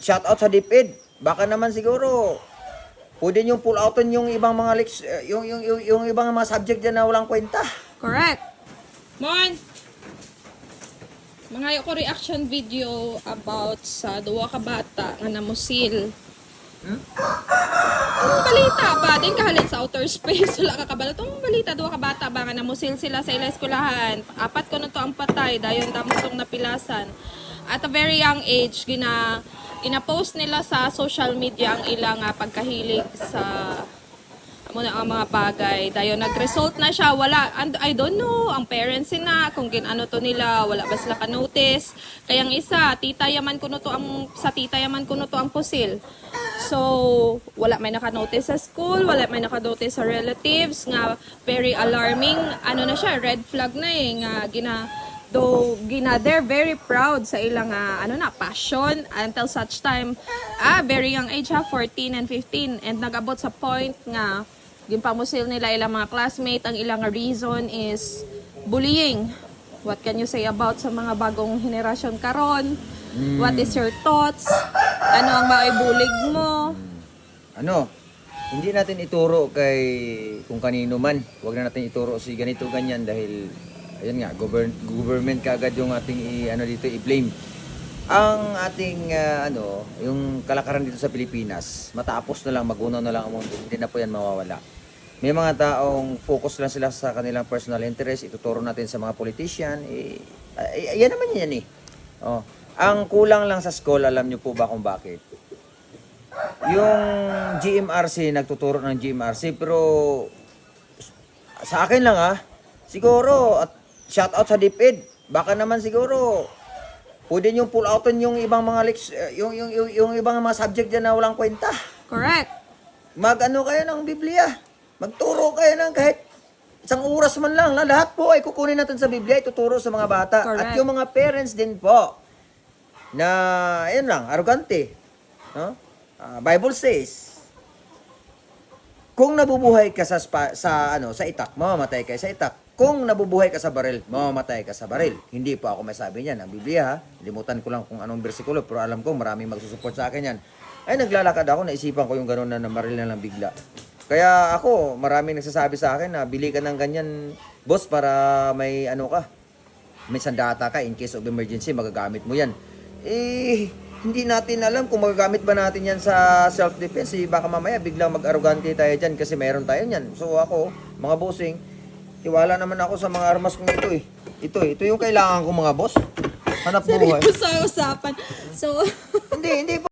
shoutout sa DepEd. Baka naman siguro pwede nyo pull outan yung ibang mga yung ibang mga subject dyan na walang kwenta. Correct. Mon! Mga ko reaction video about sa duwa ka bata nga namusil. Ang balita ba? Din kahalin sa outer space. Wala ka kabalo. Itong balita, duwa ka bata ba nga namusil sila sa ila eskulahan. 4 ko na to ang patay. Dayon damo tong napilasan. At a very young age, gina-post nila sa social media ang ilang pagkahilig sa muna ang mga bagay. Dayon nag-result na siya. Wala, and I don't know, ang parents na kung ginano to nila, wala ba sila ka-notice. Kayang isa, tita yaman ko no to ang pusil. So, wala may naka-notice sa school, wala may naka-notice sa relatives nga very alarming. Ano na siya, red flag na nga they're very proud sa ilang passion until such time very young age 14 and 15 and nagabot sa point nga gimpamusil nila ilang mga classmate. Ang ilang reason is bullying. What can you say about sa mga bagong henerasyon karon? What is your thoughts? Ano ang maibulig mo? Hindi natin ituro kay kung kanino man. Huwag na natin ituro si ganito ganyan dahil ayun nga, government kaagad yung ating i-blame. Ang ating yung kalakaran dito sa Pilipinas, matapos na lang, magunaw na lang ang mundo, hindi na po yan mawawala. May mga taong focus lang sila sa kanilang personal interest, ituturo natin sa mga politician, yan naman yan eh. Oh. Ang kulang lang sa school, alam nyo po ba kung bakit? Yung GMRC, nagtuturo ng GMRC, pero sa akin lang siguro, at shoutout sa DepEd, baka naman siguro pwede nyo pull outan yung ibang mga yung ibang mga subject dyan na walang kwenta. Correct. Mag-ano kayo ng Biblia. Magturo kayo ng kahit isang oras man lang. Lahat po ay kukunin natin sa Biblia, ituturo sa mga bata. Correct. At yung mga parents din po na ayun lang, arrogante. No? Bible says, kung nabubuhay ka sa itak, mamamatay ka sa itak. Kung nabubuhay ka sa baril, mamamatay ka sa baril. Hindi po ako may sabi niyan. Ang Biblia, limutan ko lang kung anong bersikulo, pero alam ko maraming magsusupport sa akin yan. Ay, naglalakad ako, naisipan ko yung gano'n na baril na lang bigla. Kaya ako, maraming nagsasabi sa akin na bili ka ng ganyan, boss, para may may sandata ka in case of emergency, magagamit mo yan. Hindi natin alam kung magagamit ba natin yan sa self-defense. Baka mamaya biglang mag-arrogante tayo dyan kasi meron tayo yan. So ako, mga bossing, tiwala naman ako sa mga armas kong ito eh. Ito yung kailangan ko mga boss. Hanap buhay. Seryoso sa usapan. So, hindi